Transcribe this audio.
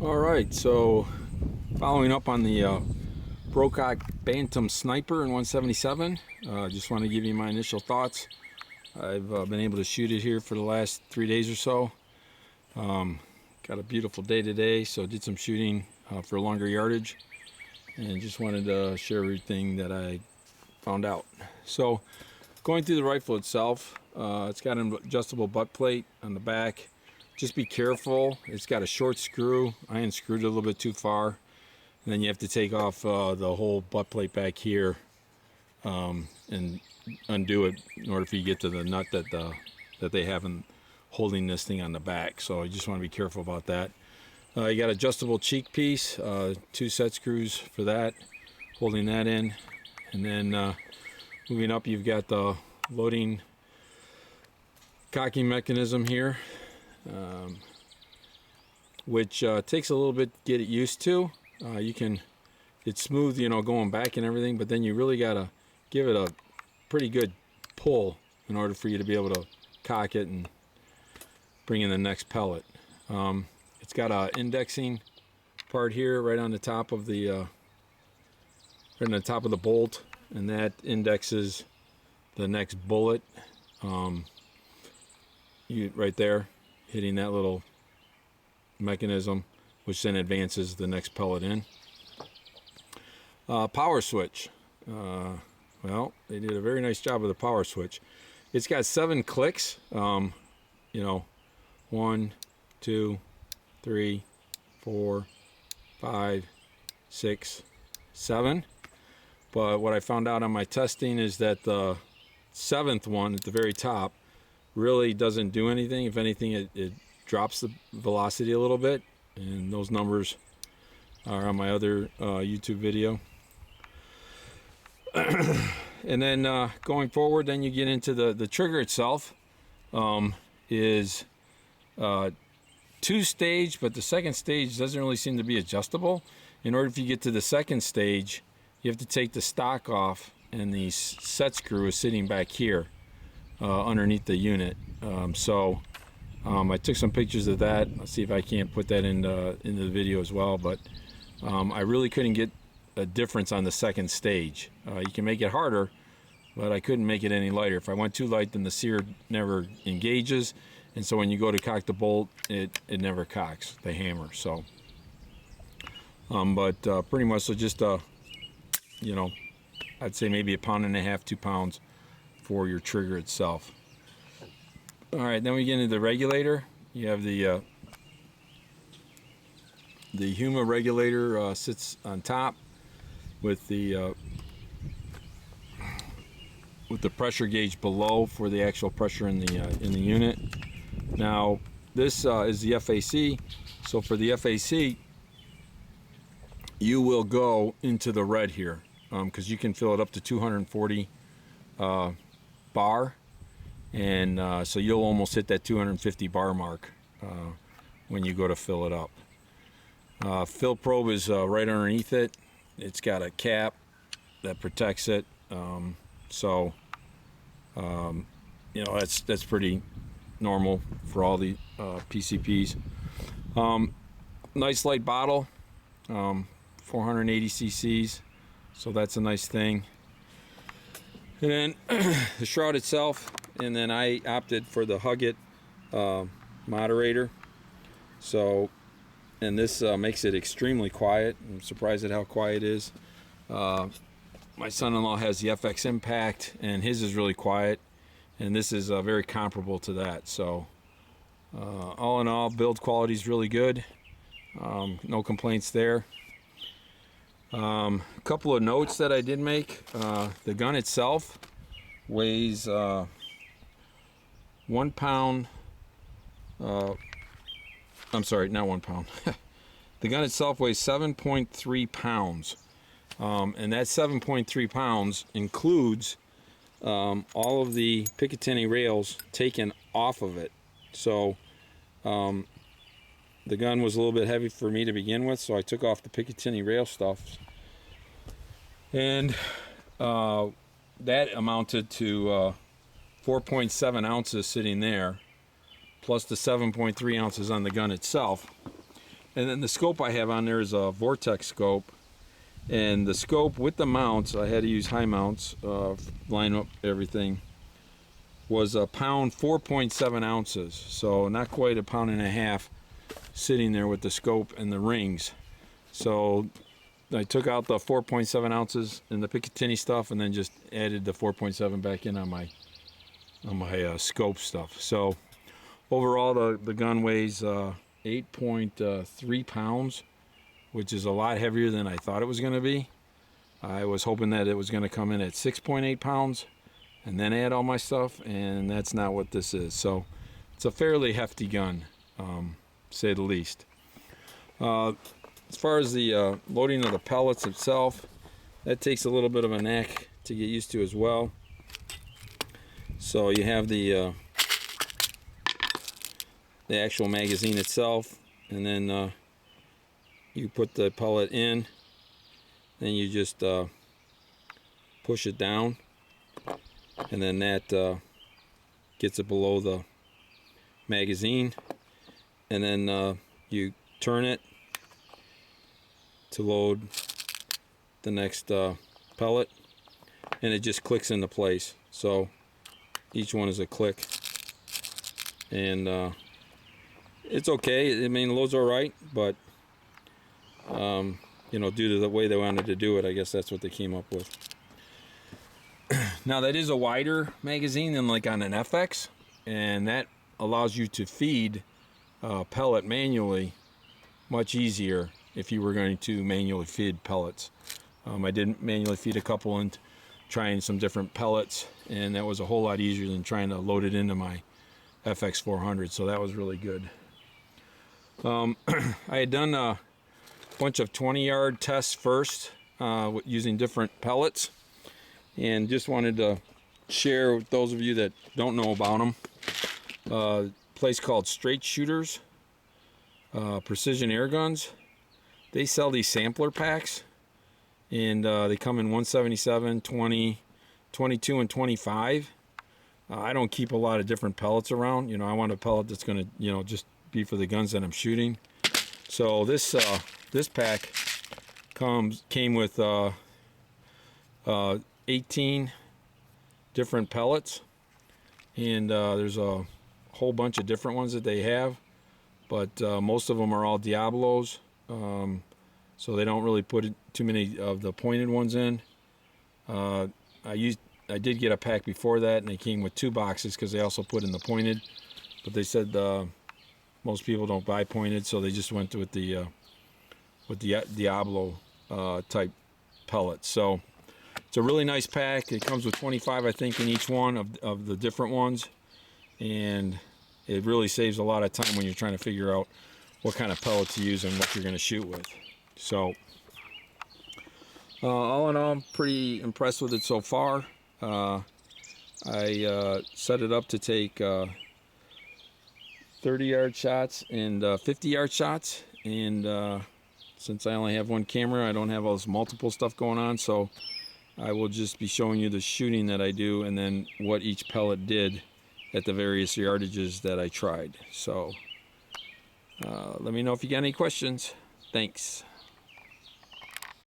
Alright, so following up on the Brocock Bantam Sniper in 177, just want to give you my initial thoughts. I've been able to shoot it here for the last 3 days or so. Got a beautiful day today, so did some shooting for longer yardage, and just wanted to share everything that I found out. So going through the rifle itself, it's got an adjustable butt plate on the back. Just be careful. It's got a short screw. I unscrewed it a little bit too far. And then you have to take off the whole butt plate back here and undo it in order for you to get to the nut that they have in holding this thing on the back. So you just want to be careful about that. You got adjustable cheek piece, 2 set screws for that, holding that in. And then moving up, you've got the loading cocking mechanism here. Which takes a little bit to get it used to. It's smooth, you know, going back and everything, but then you really gotta give it a pretty good pull in order for you to be able to cock it and bring in the next pellet. It's got a indexing part here right on the top of the bolt, and that indexes the next bullet. Right there, hitting that little mechanism, which then advances the next pellet in. Power switch. Well, they did a very nice job with the power switch. It's got 7 clicks. You know, 1, 2, 3, 4, 5, 6, 7. But what I found out on my testing is that the 7th one at the very top really doesn't do anything. If anything, it drops the velocity a little bit, and those numbers are on my other YouTube video. And then going forward, then you get into the trigger itself. Is 2-stage, but the second stage doesn't really seem to be adjustable. In order for you to get to the second stage, you have to take the stock off, and the set screw is sitting back here underneath the unit. I took some pictures of that. Let's see if I can't put that into the video as well, but I really couldn't get a difference on the second stage. You can make it harder, but I couldn't make it any lighter. If I went too light, then the sear never engages, and so when you go to cock the bolt, it never cocks the hammer. So pretty much, so just you know, I'd say maybe 1.5 pounds, 2 pounds for your trigger itself. All right, then we get into the regulator. You have the Huma regulator sits on top with the pressure gauge below for the actual pressure in the unit. Now this is the FAC. So for the FAC, you will go into the red here because you can fill it up to 240 bar, and so you'll almost hit that 250 bar mark when you go to fill it up. Fill probe is right underneath it. It's got a cap that protects it, you know, that's pretty normal for all the PCPs. Nice light bottle, 480 cc's, so that's a nice thing. And then the shroud itself, and then I opted for the Hug-It moderator. So, and this makes it extremely quiet. I'm surprised at how quiet it is. My son-in-law has the FX Impact, and his is really quiet, and this is very comparable to that. So all in all, build quality is really good. No complaints there. A couple of notes that I did make. The gun itself weighs 1 pound. I'm sorry, not 1 pound. The gun itself weighs 7.3 pounds. And that 7.3 pounds includes all of the Picatinny rails taken off of it. So the gun was a little bit heavy for me to begin with, so I took off the Picatinny rail stuff, and that amounted to 4.7 ounces sitting there, plus the 7.3 ounces on the gun itself. And then the scope I have on there is a Vortex scope. And the scope with the mounts, I had to use high mounts, line up everything, was a pound 4.7 ounces. So not quite a pound and a half sitting there with the scope and the rings. So I took out the 4.7 ounces and the Picatinny stuff and then just added the 4.7 back in on my scope stuff. So overall the gun weighs 8.3 pounds, which is a lot heavier than I thought it was going to be. I was hoping that it was going to come in at 6.8 pounds and then add all my stuff, and that's not what this is. So it's a fairly hefty gun, say the least. As far as the loading of the pellets itself, that takes a little bit of a knack to get used to as well. So you have the actual magazine itself, and then you put the pellet in, then you just push it down, and then that gets it below the magazine, and then you turn it to load the next pellet, and it just clicks into place. So each one is a click, and it's okay. I mean, it loads all right, but you know, due to the way they wanted to do it, I guess that's what they came up with. Now that is a wider magazine than like on an FX, and that allows you to feed pellet manually much easier if you were going to manually feed pellets. I did manually feed a couple and trying some different pellets, and that was a whole lot easier than trying to load it into my FX 400, so that was really good. I had done a bunch of 20-yard tests first using different pellets, and just wanted to share with those of you that don't know about them. A place called Straight Shooters Precision Air Guns. They sell these sampler packs, and they come in 177, 20, 22, and 25. I don't keep a lot of different pellets around. You know, I want a pellet that's going to, you know, just be for the guns that I'm shooting. So this pack came with 18 different pellets, and there's a whole bunch of different ones that they have, but most of them are all Diablos, so they don't really put too many of the pointed ones in. I did get a pack before that, and they came with 2 boxes because they also put in the pointed, but they said most people don't buy pointed, so they just went with the Diablo type pellets. So it's a really nice pack. It comes with 25, I think, in each one of the different ones, and it really saves a lot of time when you're trying to figure out what kind of pellet to use and what you're going to shoot with. So all in all, I'm pretty impressed with it so far. I set it up to take 30-yard shots and 50-yard shots, and since I only have one camera, I don't have all this multiple stuff going on, so I will just be showing you the shooting that I do and then what each pellet did at the various yardages that I tried. So let me know if you got any questions. Thanks.